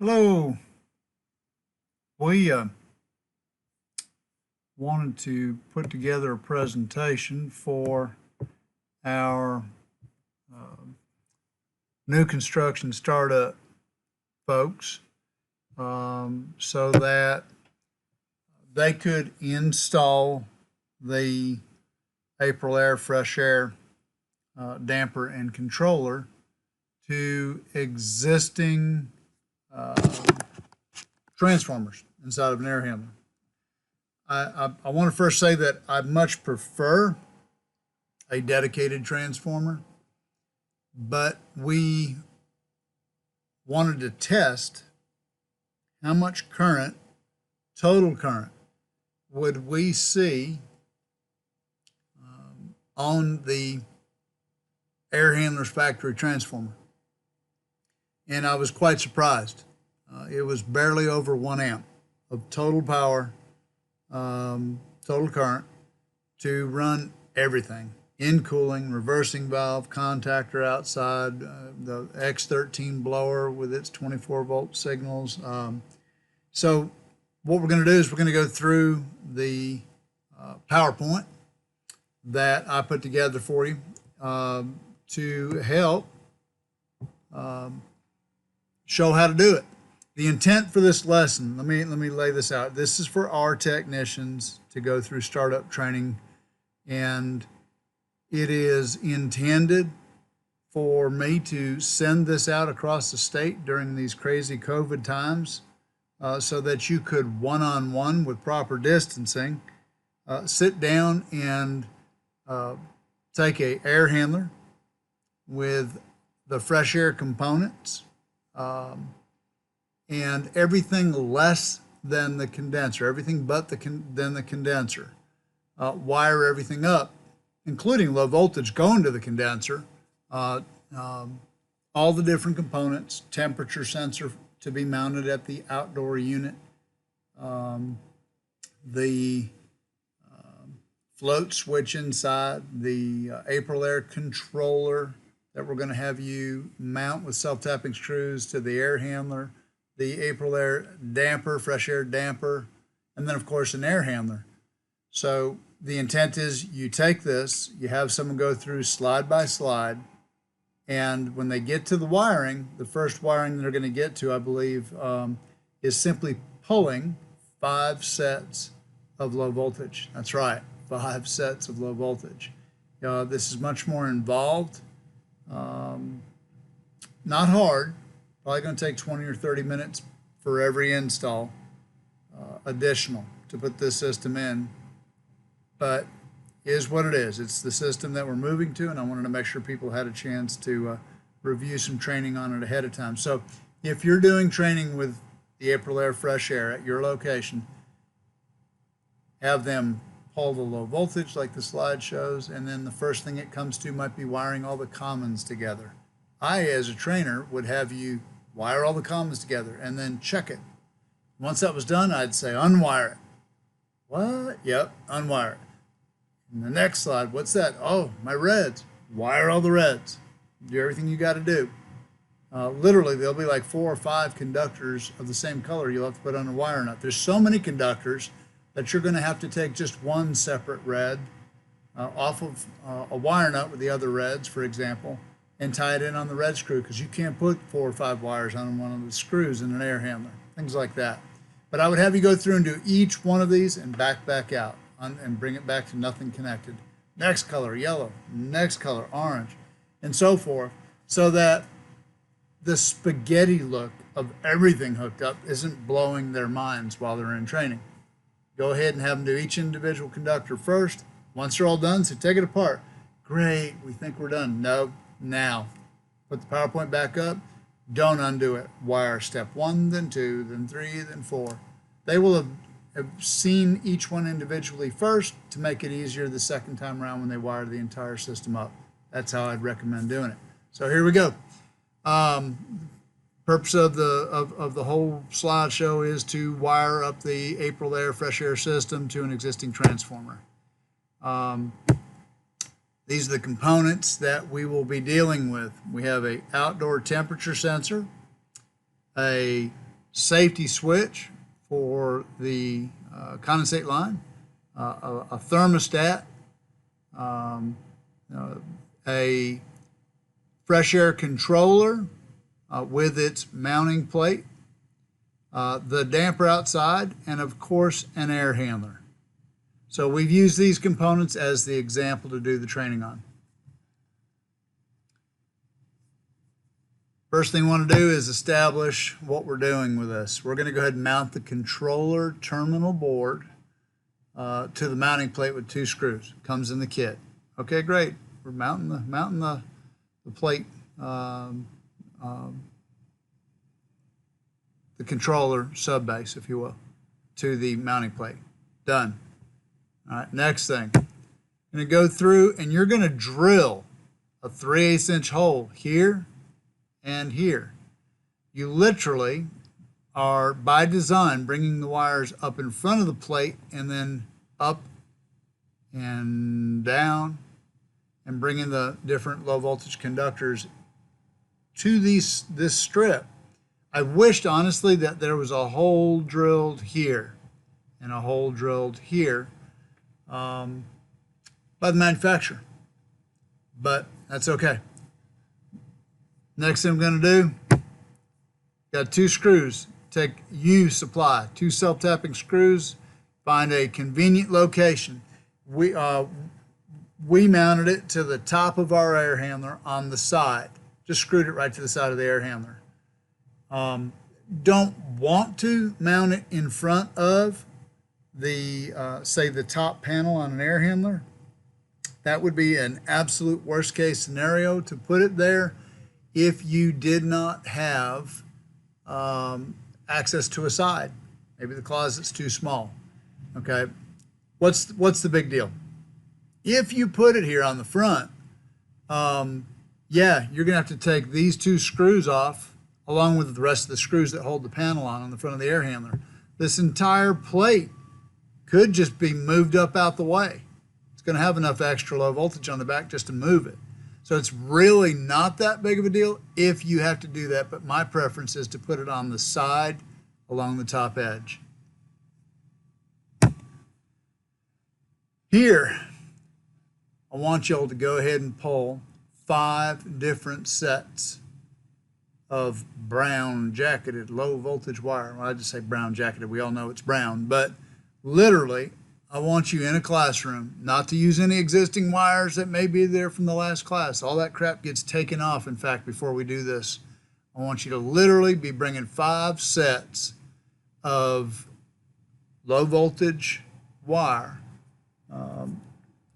Hello. We wanted to put together a presentation for our uh, new construction startup folks so that they could install the Aprilair fresh air damper and controller to existing uh, transformers inside of an air handler. I want to first say that I much prefer a dedicated transformer, but we wanted to test how much current, total current, would we see on the air handler's factory transformer. And I was quite surprised. It was barely over 1 amp of total power, total current to run everything in cooling, reversing valve, contactor outside, the X13 blower with its 24-volt signals. So what we're going to do is we're going to go through the PowerPoint that I put together for you to help show how to do it. The intent for this lesson, let me lay this out. This is for our technicians to go through startup training, and it is intended for me to send this out across the state during these crazy COVID times so that you could one-on-one with proper distancing sit down and take a air handler with the fresh air components and everything less than the condenser, everything but than the condenser. Wire everything up, including low voltage going to the condenser, all the different components, temperature sensor to be mounted at the outdoor unit, the float switch inside, the Aprilaire controller that we're going to have you mount with self-tapping screws to the air handler, the Aprilaire damper, fresh air damper, and then of course an air handler. So the intent is you take this, you have someone go through slide by slide, and when they get to the wiring, the first wiring they're going to get to, I believe, is simply pulling 5 sets of low voltage. That's right, 5 sets of low voltage. This is much more involved, not hard. Probably going to take 20 or 30 minutes for every install additional to put this system in, but is what it is. It's the system that we're moving to, and I wanted to make sure people had a chance to review some training on it ahead of time. So if you're doing training with the Aprilaire Fresh Air at your location, have them pull the low voltage like the slide shows, and then the first thing it comes to might be wiring all the commons together. I, as a trainer, would have you wire all the commons together and then check it. Once that was done, I'd say unwire it. What? Yep, unwire it. And the next slide, what's that? Oh, my reds. Wire all the reds. Do everything you got to do. Literally, there'll be like 4 or 5 conductors of the same color you'll have to put on a wire nut. There's so many conductors that you're going to have to take just one separate red off of a wire nut with the other reds, for example, and tie it in on the red screw, because you can't put 4 or 5 wires on one of the screws in an air handler, things like that. But I would have you go through and do each one of these and back out and bring it back to nothing connected. Next color, yellow. Next color, orange, and so forth, so that the spaghetti look of everything hooked up isn't blowing their minds while they're in training. Go ahead and have them do each individual conductor first. Once they're all done, so take it apart. Great, we think we're done. No, now. Put the PowerPoint back up. Don't undo it. Wire step 1, then 2, then 3, then 4. They will have seen each one individually first to make it easier the second time around when they wire the entire system up. That's how I'd recommend doing it. So here we go. Purpose of the whole slideshow is to wire up the Aprilaire fresh air system to an existing transformer. These are the components that we will be dealing with. We have a outdoor temperature sensor, a safety switch for the condensate line, a thermostat, a fresh air controller with its mounting plate, the damper outside, and of course an air handler. So we've used these components as the example to do the training on. First thing we want to do is establish what we're doing with this. We're going to go ahead and mount the controller terminal board to the mounting plate with 2 screws. Comes in the kit. Okay, great. We're mounting the plate, the controller subbase, if you will, to the mounting plate. Done. All right, next thing. I'm going to go through and you're going to drill a 3/8 inch hole here and here. You literally are, by design, bringing the wires up in front of the plate and then up and down and bringing the different low voltage conductors to this strip. I wished, honestly, that there was a hole drilled here and a hole drilled here by the manufacturer, but that's okay. Next thing I'm going to do, got 2 screws. Take supply 2 self-tapping screws, find a convenient location. We mounted it to the top of our air handler on the side. Just screwed it right to the side of the air handler. Don't want to mount it in front of the, say, the top panel on an air handler. That would be an absolute worst case scenario to put it there if you did not have access to a side. Maybe the closet's too small. Okay, what's the big deal? If you put it here on the front, yeah, you're gonna have to take these 2 screws off along with the rest of the screws that hold the panel on the front of the air handler. This entire plate could just be moved up out the way. It's gonna have enough extra low voltage on the back just to move it. So it's really not that big of a deal if you have to do that, but my preference is to put it on the side along the top edge. Here, I want y'all to go ahead and pull 5 different sets of brown jacketed low voltage wire. Well, I just say brown jacketed, we all know it's brown, but literally, I want you in a classroom not to use any existing wires that may be there from the last class. All that crap gets taken off, in fact, before we do this. I want you to literally be bringing 5 sets of low voltage wire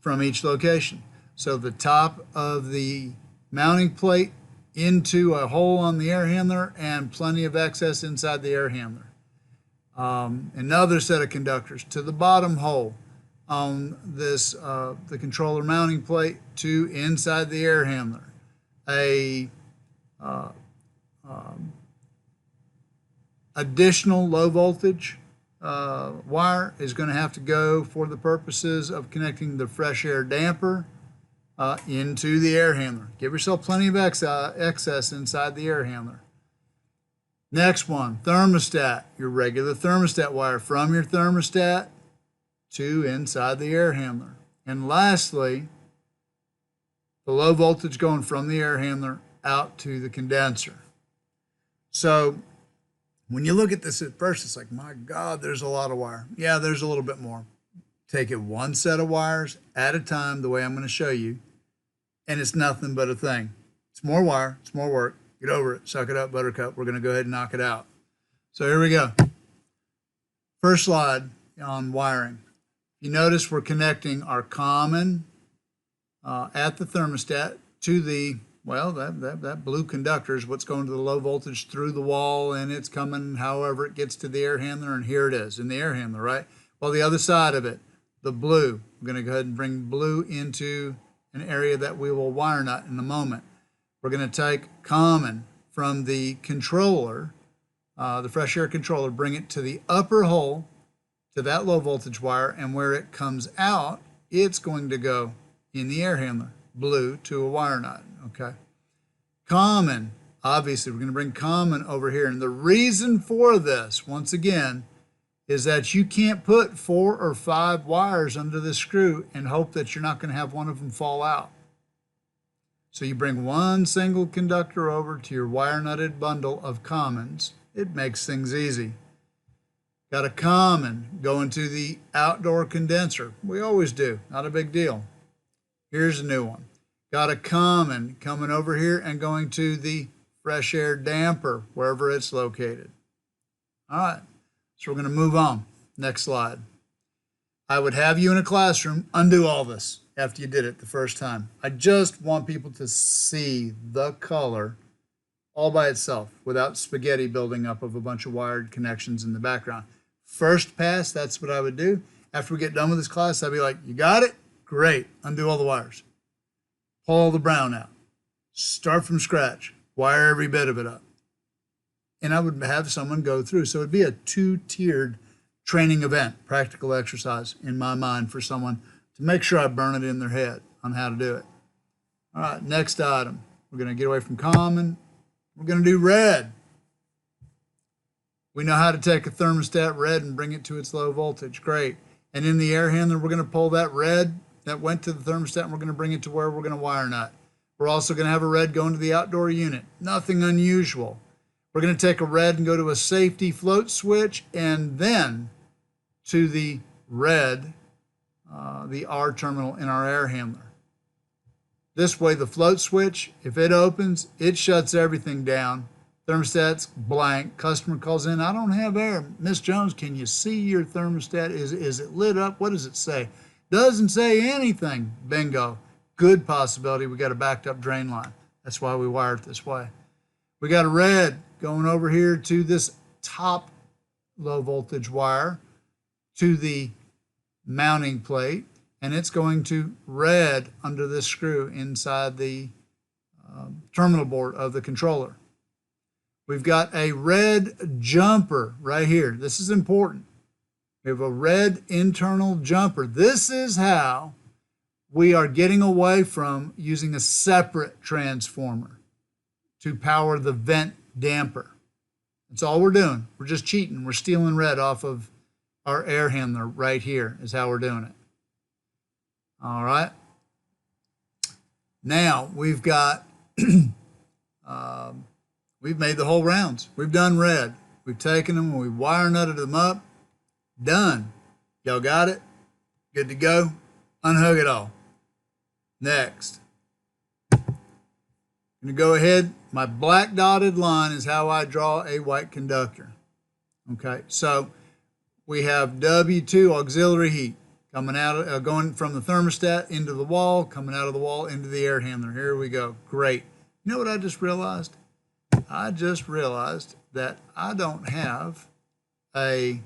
from each location. So the top of the mounting plate into a hole on the air handler and plenty of excess inside the air handler. Another set of conductors to the bottom hole on this the controller mounting plate to inside the air handler. A additional low voltage wire is going to have to go for the purposes of connecting the fresh air damper into the air handler. Give yourself plenty of excess inside the air handler. Next one, thermostat. Your regular thermostat wire from your thermostat to inside the air handler. And lastly, the low voltage going from the air handler out to the condenser. So when you look at this at first, it's like, my God, there's a lot of wire. Yeah, there's a little bit more. Take it 1 set of wires at a time, the way I'm going to show you, and it's nothing but a thing. It's more wire, it's more work. Get over it, suck it up, buttercup. We're going to go ahead and knock it out. So here we go. First slide on wiring. You notice we're connecting our common at the thermostat to the, well, that blue conductor is what's going to the low voltage through the wall, and it's coming however it gets to the air handler, and here it is in the air handler, right? Well, the other side of it, the blue, I'm going to go ahead and bring blue into an area that we will wire nut in a moment. We're going to take common from the controller, the fresh air controller, bring it to the upper hole to that low voltage wire, and where it comes out, it's going to go in the air handler, blue to a wire nut, okay? Common obviously we're going to bring common over here. And the reason for this, once again, is that you can't put 4 or 5 wires under this screw and hope that you're not going to have one of them fall out. So you bring one single conductor over to your wire nutted bundle of commons. It makes things easy. Got a common going to the outdoor condenser. We always do, not a big deal. Here's a new one. Got a common coming over here and going to the fresh air damper, wherever it's located. All right, so we're going to move on. Next slide. I would have you in a classroom undo all this after you did it the first time. I just want people to see the color all by itself without spaghetti building up of a bunch of wired connections in the background. First pass, that's what I would do. After we get done with this class, I'd be like, you got it? Great. Undo all the wires. Pull all the brown out. Start from scratch. Wire every bit of it up. And I would have someone go through. So it'd be a 2-tiered training event, practical exercise in my mind for someone to make sure I burn it in their head on how to do it. All right, next item. We're going to get away from common. We're going to do red. We know how to take a thermostat red and bring it to its low voltage. Great. And in the air handler, we're going to pull that red that went to the thermostat and we're going to bring it to where we're going to wire nut. We're also going to have a red going to the outdoor unit. Nothing unusual. We're going to take a red and go to a safety float switch and then to the red, the R terminal in our air handler. This way, the float switch, if it opens, it shuts everything down. Thermostat's blank. Customer calls in, I don't have air. Miss Jones, can you see your thermostat? Is it lit up? What does it say? Doesn't say anything. Bingo. Good possibility we got a backed up drain line. That's why we wire it this way. We got a red going over here to this top low voltage wire to the mounting plate, and it's going to red under this screw inside the terminal board of the controller. We've got a red jumper right here. This is important. We have a red internal jumper. This is how we are getting away from using a separate transformer to power the vent damper. That's all we're doing. We're just cheating. We're stealing red off of our air handler right here is how we're doing it. All right. Now we've got, we've made the whole rounds. We've done red. We've taken them, we wire nutted them up. Done. Y'all got it? Good to go? Unhook it all. Next. I'm going to go ahead. My black dotted line is how I draw a white conductor. Okay, so we have W2 auxiliary heat coming out, going from the thermostat into the wall, coming out of the wall into the air handler. Here we go. Great. You know what I just realized? I just realized that I don't have a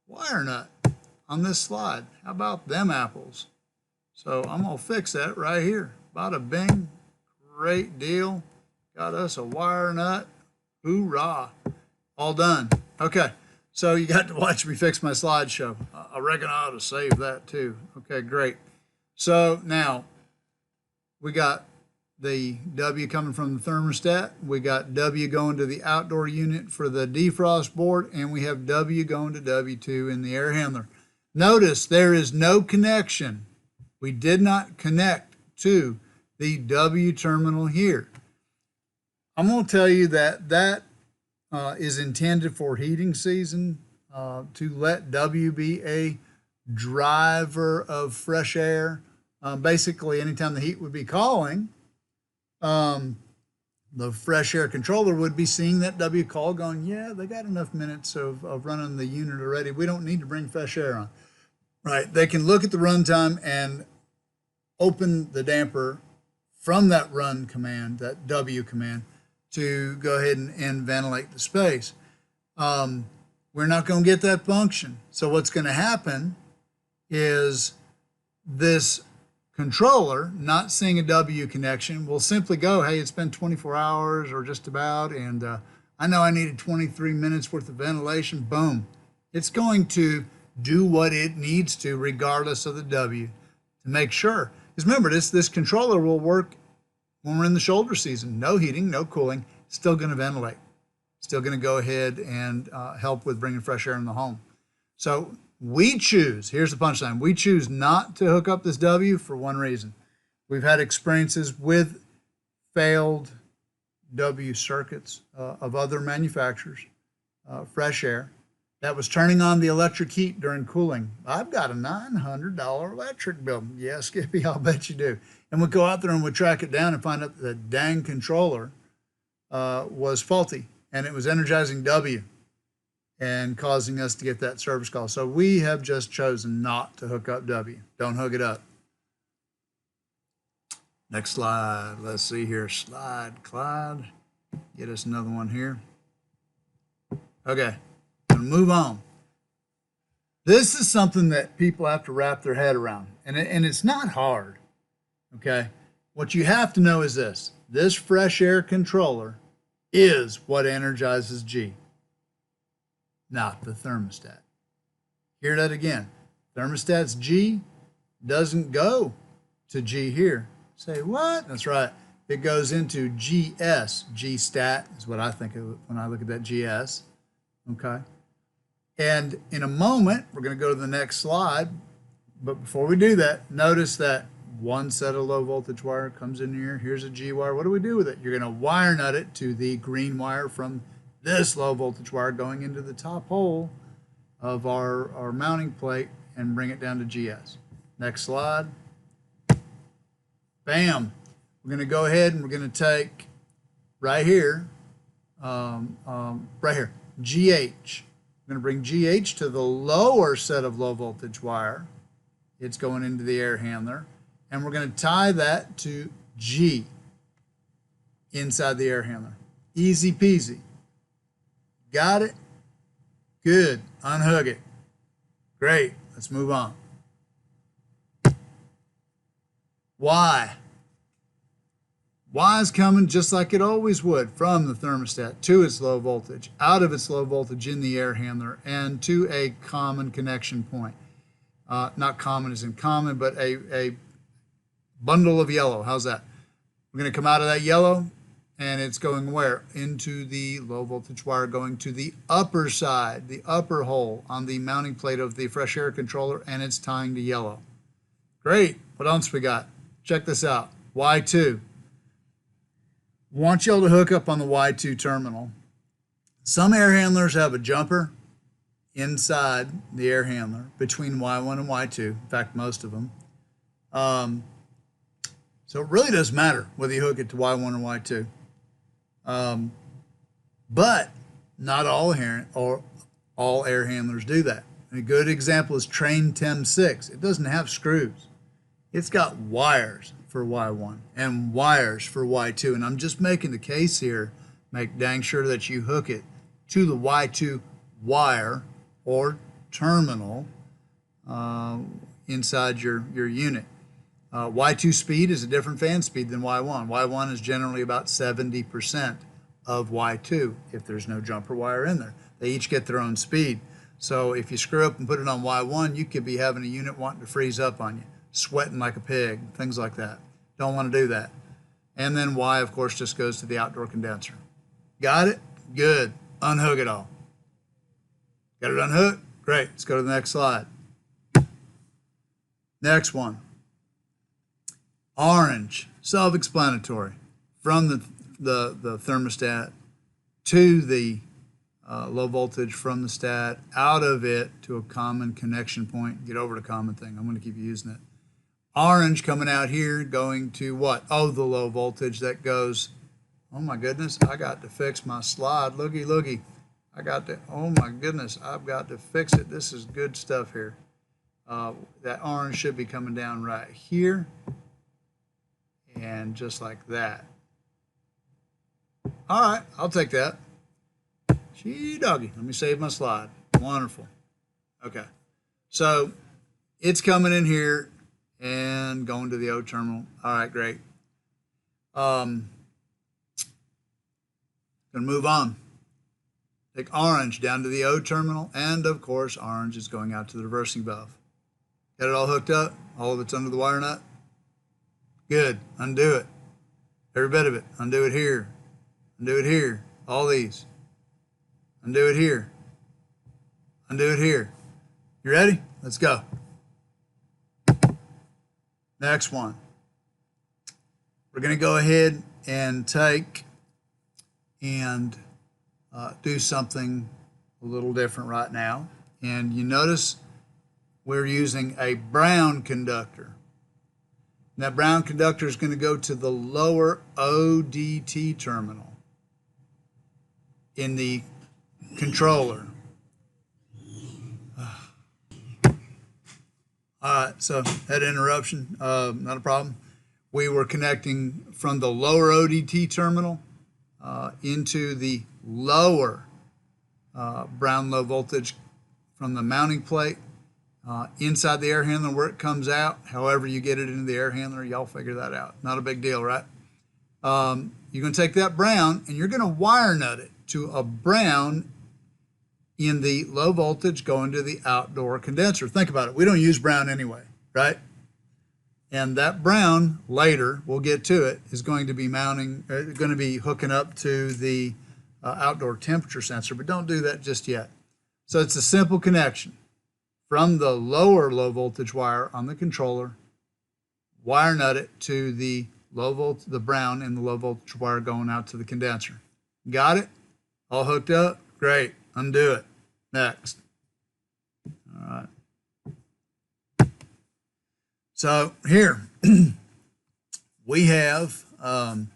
wire nut on this slide. How about them apples? So I'm going to fix that right here. Bada bing. Great deal. Got us a wire nut. Hoorah. All done. Okay. So you got to watch me fix my slideshow. I reckon I ought to save that too. Okay, great. So now we got the W coming from the thermostat. We got W going to the outdoor unit for the defrost board, and we have W going to W2 in the air handler. Notice there is no connection. We did not connect to the W terminal here. I'm going to tell you that that is intended for heating season, to let W be a driver of fresh air. Basically, anytime the heat would be calling, the fresh air controller would be seeing that W call going, yeah, they got enough minutes of running the unit already. We don't need to bring fresh air on. Right, they can look at the runtime and open the damper from that run command, that W command, to go ahead and ventilate the space. We're not going to get that function. So what's going to happen is this controller, not seeing a W connection, will simply go, hey, it's been 24 hours or just about, and I know I needed 23 minutes worth of ventilation. Boom. It's going to do what it needs to regardless of the W to make sure. Because remember, this controller will work when we're in the shoulder season. No heating, no cooling, still going to ventilate. Still going to go ahead and help with bringing fresh air in the home. So we choose, here's the punchline, we choose not to hook up this W for one reason. We've had experiences with failed W circuits of other manufacturers, fresh air, that was turning on the electric heat during cooling. I've got a $900 electric bill. Yeah, Skippy, I'll bet you do. And we'd go out there and we'd track it down and find out the dang controller was faulty, and it was energizing W and causing us to get that service call. So we have just chosen not to hook up W. Don't hook it up. Next slide. Let's see here. Slide, Clyde. Get us another one here. Okay, gonna move on. This is something that people have to wrap their head around, and it's not hard, okay? What you have to know is this. This fresh air controller is what energizes G, not the thermostat. Hear that again. Thermostat's G doesn't go to G here. Say what? That's right. It goes into GS. G-stat is what I think of when I look at that GS. Okay. And in a moment, we're going to go to the next slide. But before we do that, notice that one set of low voltage wire comes in here. Here's a G wire. What do we do with it? You're going to wire nut it to the green wire from this low voltage wire going into the top hole of our mounting plate and bring it down to GS. Next slide. Bam. We're going to go ahead and we're going to take right here, right here, GH. I'm going to bring GH to the lower set of low voltage wire. It's going into the air handler. And we're going to tie that to G inside the air handler. Easy peasy. Got it? Good. Unhook it. Great. Let's move on. Y. Y is coming just like it always would from the thermostat to its low voltage, out of its low voltage in the air handler, and to a common connection point. Not common as in common, but a bundle of yellow. How's that? We're going to come out of that yellow, and it's going where? Into the low voltage wire, going to the upper side, the upper hole on the mounting plate of the fresh air controller, and it's tying to yellow. Great. What else we got? Check this out. Y2. Want y'all to hook up on the Y2 terminal. Some air handlers have a jumper inside the air handler between Y1 and Y2. In fact, most of them. So it really doesn't matter whether you hook it to Y1 or Y2. But not all air handlers do that. A good example is Train Tem 6. It doesn't have screws. It's got wires for Y1 and wires for Y2. And I'm just making the case here, make dang sure that you hook it to the Y2 wire or terminal inside your unit. Y2 speed is a different fan speed than Y1. Y1 is generally about 70% of Y2 if there's no jumper wire in there. They each get their own speed. So if you screw up and put it on Y1, you could be having a unit wanting to freeze up on you, sweating like a pig, things like that. Don't want to do that. And then Y, of course, just goes to the outdoor condenser. Got it? Good. Unhook it all. Got it unhooked? Great. Let's go to the next slide. Next one. Orange, self-explanatory. From the thermostat to the low voltage from the stat, out of it to a common connection point. Get over the common thing. I'm going to keep using it. Orange coming out here, going to what? Oh, the low voltage that goes, oh my goodness, I got to fix my slide. Looky, looky. Oh my goodness, I've got to fix it. This is good stuff here. That orange should be coming down right here. And just like that. All right, I'll take that. Gee doggy, let me save my slide. Wonderful. Okay, so it's coming in here and going to the O terminal. All right, great. Gonna move on. Take orange down to the O terminal, and of course, orange is going out to the reversing valve. Got it all hooked up? All of it's under the wire nut? Good. Undo it. every bit of it. Undo it here, undo it here, all these. Undo it here, undo it here. You ready? Let's go. Next one. We're going to go ahead and take and do something a little different right now. And you notice we're using a brown conductor. And that brown conductor is going to go to the lower ODT terminal in the controller. All right, so had an interruption, not a problem. We were connecting from the lower ODT terminal into the lower brown low voltage from the mounting plate inside the air handler where it comes out. However you get it into the air handler, y'all figure that out. Not a big deal, right? You're going to take that brown and you're going to wire nut it to a brown in the low voltage going to the outdoor condenser. Think about it. We don't use brown anyway, right? And that brown, later, we'll get to it, is going to be hooking up to the outdoor temperature sensor, but don't do that just yet. So it's a simple connection from the lower low voltage wire on the controller, wire nut it to the the brown in the low voltage wire going out to the condenser. Got it? All hooked up? Great. Undo it. Next. All right. So here we have, we're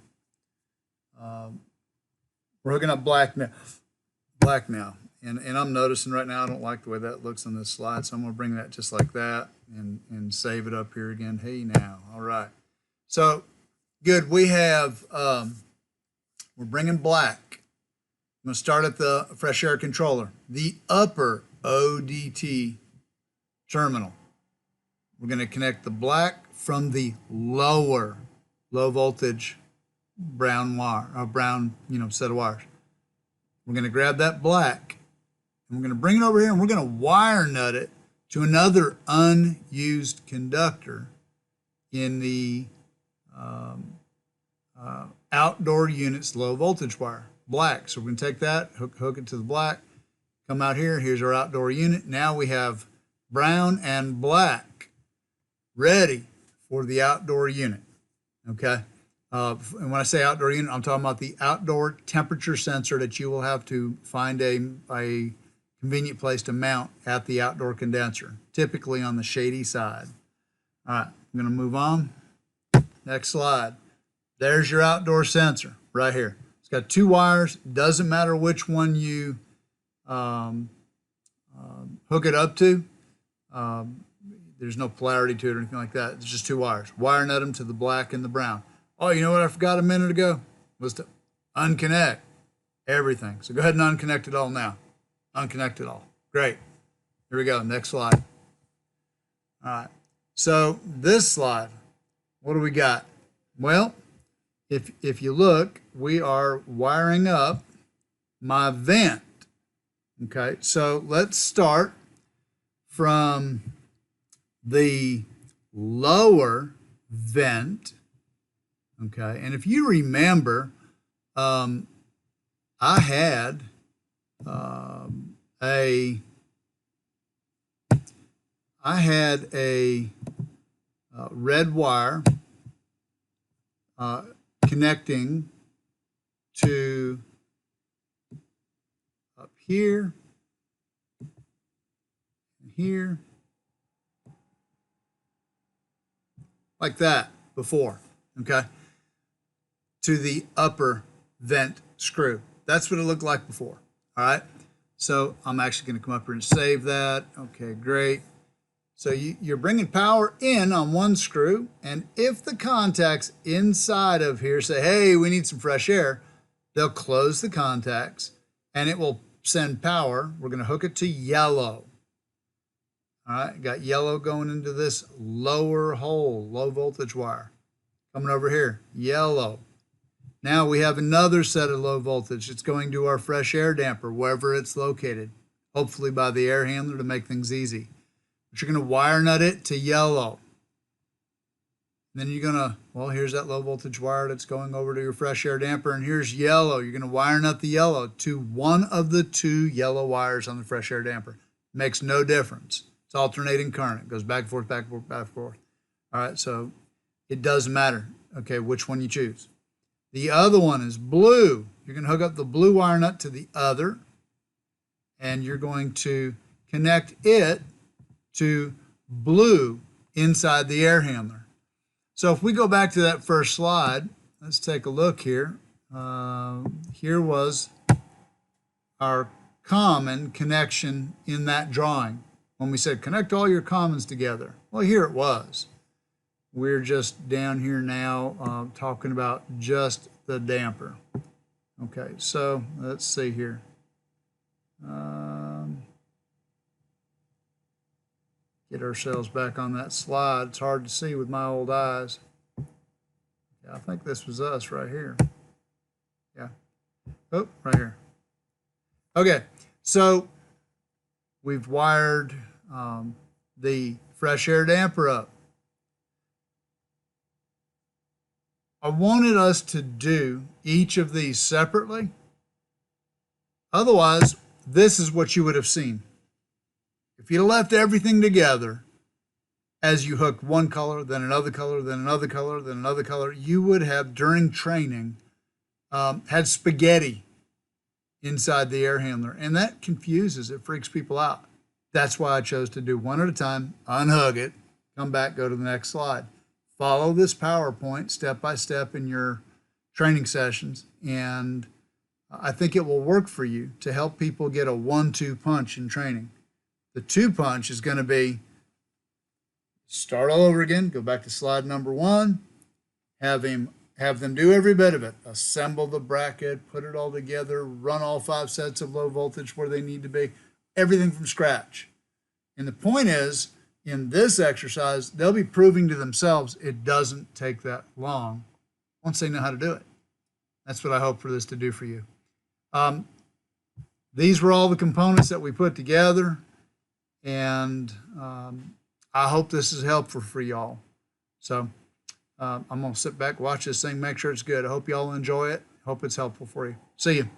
hooking up black now. And I'm noticing right now I don't like the way that looks on this slide, so I'm going to bring that just like that and save it up here again. Hey now. All right. So good. We have, we're bringing black. I'm going to start at the fresh air controller, the upper ODT terminal. We're going to connect the black from the lower low voltage brown wire, or brown, set of wires. We're going to grab that black and we're going to bring it over here and we're going to wire nut it to another unused conductor in the outdoor unit's low voltage wire. Black. So we're going to take that, hook it to the black, come out here. Here's our outdoor unit. Now we have brown and black ready for the outdoor unit. Okay. And when I say outdoor unit, I'm talking about the outdoor temperature sensor that you will have to find a convenient place to mount at the outdoor condenser, typically on the shady side. All right. I'm going to move on. Next slide. There's your outdoor sensor right here. It's got two wires. Doesn't matter which one you hook it up to. There's no polarity to it or anything like that. It's just two wires. Wire nut them to the black and the brown. Oh, you know what I forgot a minute ago? Was to unconnect everything. So go ahead and unconnect it all now. Unconnect it all. Great. Here we go. Next slide. All right. So this slide, what do we got? Well, if you look, we are wiring up my vent. Okay, so let's start from the lower vent. Okay, and if you remember, I had a red wire connecting to up here, here, like that before, okay, to the upper vent screw. That's what it looked like before, all right? So I'm actually going to come up here and save that. Okay, great. So you're bringing power in on one screw, and if the contacts inside of here say, hey, we need some fresh air, they'll close the contacts, and it will send power. We're going to hook it to yellow. All right, got yellow going into this lower hole, low voltage wire. Coming over here, yellow. Now we have another set of low voltage. It's going to our fresh air damper, wherever it's located, hopefully by the air handler to make things easy. But you're going to wire nut it to yellow. Then you're gonna, well, here's that low voltage wire that's going over to your fresh air damper, and here's yellow. You're gonna wire nut the yellow to one of the two yellow wires on the fresh air damper. Makes no difference. It's alternating current. It goes back and forth, back and forth, back and forth. All right, so it doesn't matter, okay, which one you choose. The other one is blue. You're gonna hook up the blue wire nut to the other, and you're going to connect it to blue inside the air handler. So if we go back to that first slide, let's take a look here. Here was our common connection in that drawing when we said connect all your commons together. Well, here it was. We're just down here now talking about just the damper. Okay, so let's see here. Get ourselves back on that slide. It's hard to see with my old eyes. Yeah, I think this was us right here. Yeah. Oh, right here. Okay, so we've wired the fresh air damper up. I wanted us to do each of these separately. Otherwise, this is what you would have seen. If you'd left everything together as you hooked one color, then another color, then another color, then another color, you would have, during training, had spaghetti inside the air handler. And that confuses, it freaks people out. That's why I chose to do one at a time, unhook it, come back, go to the next slide. Follow this PowerPoint step by step in your training sessions, and I think it will work for you to help people get a 1-2 punch in training. The 2 punch is going to be start all over again, go back to slide number 1, have them do every bit of it. Assemble the bracket, put it all together, run all 5 sets of low voltage where they need to be, everything from scratch. And the point is, in this exercise, they'll be proving to themselves it doesn't take that long once they know how to do it. That's what I hope for this to do for you. These were all the components that we put together. And I hope this is helpful for y'all. So I'm going to sit back, watch this thing, make sure it's good. I hope y'all enjoy it. Hope it's helpful for you. See you.